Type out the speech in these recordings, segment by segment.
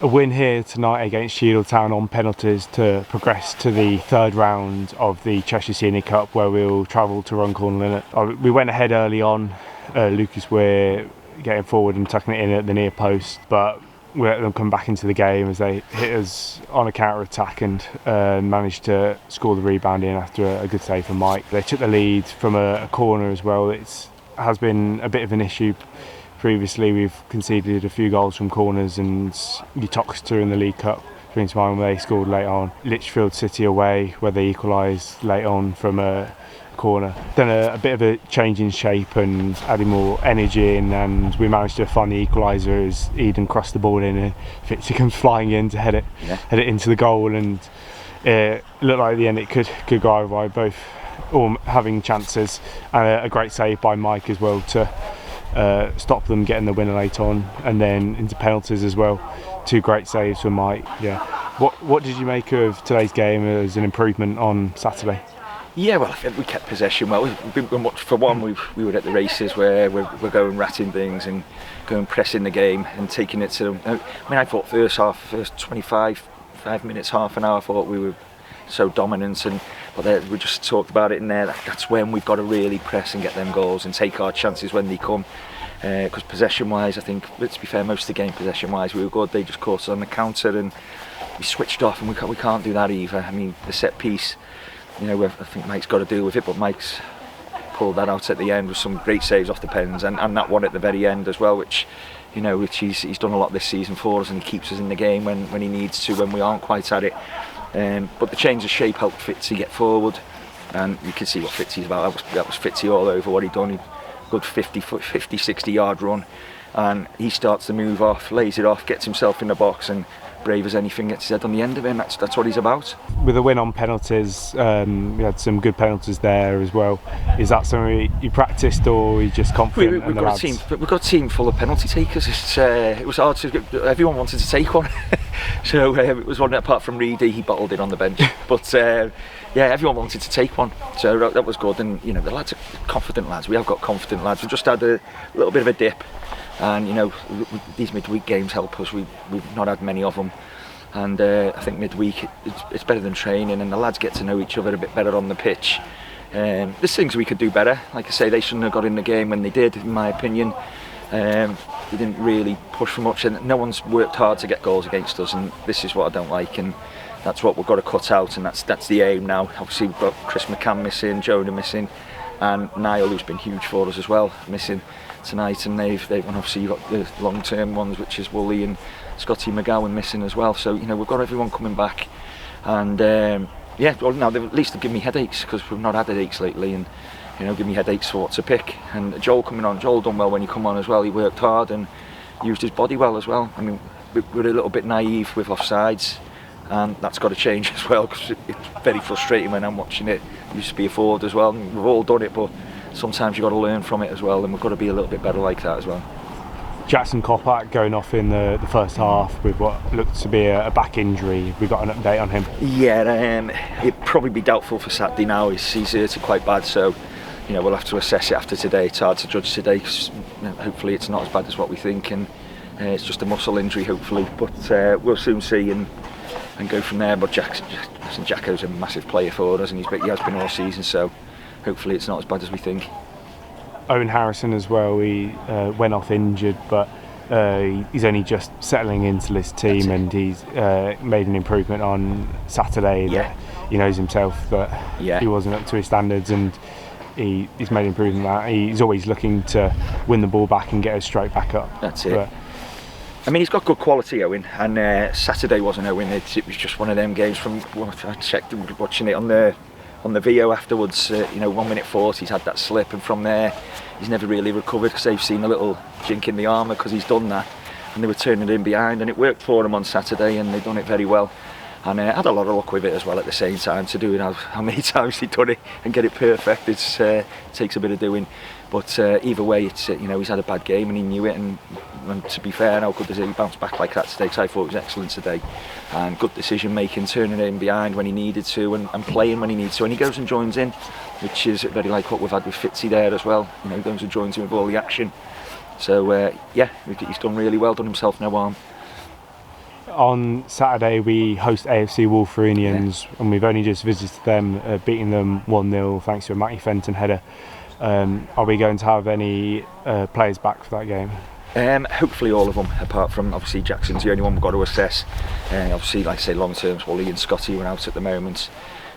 A win here tonight against Cheadle Town on penalties to progress to the third round of the Cheshire Senior Cup, where we'll travel to Runcorn. We went ahead early on. Lucas Weir getting forward and tucking it in at the near post, but we let them come back into the game as they hit us on a counter attack and managed to score the rebound in after a good save from Mike. They took the lead from a corner as well. It has been a bit of an issue. Previously we've conceded a few goals from corners, and Uttoxeter in the League Cup brings to mind when they scored late on. Lichfield City away, where they equalised late on from a corner. Then a bit of a change in shape and adding more energy in, and we managed to find the equaliser as Eden crossed the ball in and Fitzy comes flying in to head it into the goal, and it looked like at the end it could go either way, both all having chances, and a great save by Mike as well to stop them getting the winner late on, and then into penalties as well. Two great saves from Mike. What did you make of today's game as an improvement on Saturday? Yeah, well, I think we kept possession well. For one, we were at the races where we're going ratting things and going pressing the game and taking it to them. I mean, I thought first 25 minutes, half an hour, I thought we were so dominant, but we just talked about it in there. That's when we've got to really press and get them goals and take our chances when they come. Because possession-wise, I think, let's be fair, most of the game possession-wise we were good. They just caught us on the counter and we switched off, and we can't do that either. I mean, the set piece, I think Mike's got to deal with it, but Mike's pulled that out at the end with some great saves off the pens, and that one at the very end as well, which he's done a lot this season for us, and he keeps us in the game when he needs to, when we aren't quite at it. But the change of shape helped Fitzy get forward, and you can see what Fitzy's about. That was Fitzy all over what he'd done. Good 50-60 yard run, and he starts to move off, lays it off, gets himself in the box, and brave as anything gets his head on the end of him. That's what he's about. With a win on penalties, we had some good penalties there as well. Is that something you practiced, or are you just confident? We've got a team full of penalty takers. It was hard to. Everyone wanted to take one, so it was one apart from Reedy. He bottled it on the bench, but everyone wanted to take one, so that was good. And the lads are confident lads. We have got confident lads. We've just had a little bit of a dip. And these midweek games help us. We've not had many of them, and I think midweek it's better than training, and the lads get to know each other a bit better on the pitch. There's things we could do better. Like I say, they shouldn't have got in the game when they did, in my opinion. They didn't really push for much, and no one's worked hard to get goals against us, and this is what I don't like, and that's what we've got to cut out, and that's the aim now. Obviously we've got Chris McCann missing, Jonah missing, and Niall, who's been huge for us as well, missing tonight, and they've obviously got the long-term ones, which is Woolley and Scotty McGowan missing as well. So we've got everyone coming back, and well, now at least they've given me headaches, because we've not had headaches lately, and give me headaches for what to pick. And Joel coming on, Joel done well when he come on as well. He worked hard and used his body well as well. I mean, we're a little bit naive with offsides, and that's got to change as well, because it's very frustrating when I'm watching it. Used to be a forward as well, and we've all done it, but sometimes you've got to learn from it as well, and we've got to be a little bit better like that as well. Jackson Kopak going off in the first half with what looked to be a back injury. We got an update on him. Yeah, it'd probably be doubtful for Saturday now. He's hurted quite bad, so we'll have to assess it after today. It's hard to judge today, because hopefully it's not as bad as what we think, and it's just a muscle injury hopefully, but we'll soon see and go from there. But Jacko's a massive player for us, and he has been all season, so hopefully it's not as bad as we think. Owen Harrison as well, he went off injured, but he's only just settling into this team, and he's made an improvement on Saturday. That he knows himself that he wasn't up to his standards, and he's made an improvement on that. He's always looking to win the ball back and get us straight back up. That's it. I mean, he's got good quality, Owen, and Saturday wasn't Owen. It was just one of them games. From what I checked, watching it on the VO afterwards, 1 minute 40, he's had that slip, and from there he's never really recovered, because they've seen a little chink in the armour because he's done that, and they were turning in behind, and it worked for him on Saturday, and they've done it very well, and had a lot of luck with it as well at the same time, to do it how many times he'd done it and get it perfect. It takes a bit of doing, but either way, it's he's had a bad game and he knew it, and to be fair, how good does he bounce back like that today? Because I thought it was excellent today, and good decision making, turning in behind when he needed to, and playing when he needs to, and he goes and joins in, which is very like what we've had with Fitzy there as well. He goes and joins in with all the action. So he's done really well, done himself no harm. On Saturday we host AFC Wolverinians, and we've only just visited them, beating them 1-0 thanks to a Matty Fenton header. Are we going to have any players back for that game? Hopefully all of them, apart from obviously Jackson's the only one we've got to assess. Obviously, like I say, long terms, Wally and Scotty are out at the moment.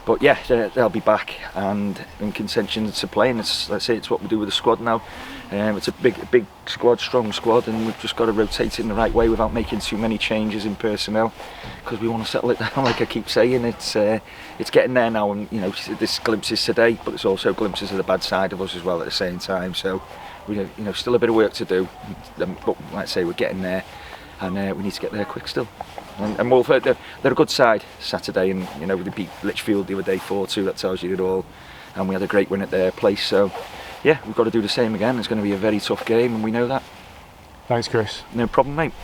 But yeah, they'll be back and in contention to play. And let's say it's what we do with the squad now. It's a big squad, strong squad, and we've just got to rotate it in the right way without making too many changes in personnel, because we want to settle it down. Like I keep saying, it's getting there now, and there's glimpses today, but there's also glimpses of the bad side of us as well at the same time. So we still a bit of work to do, but like I say, we're getting there, and we need to get there quick still. And Wolford, they're a good side Saturday, and they beat Lichfield the other day 4-2. That tells you it all. And we had a great win at their place. So yeah, we've got to do the same again. It's going to be a very tough game, and we know that. Thanks, Chris. No problem, mate.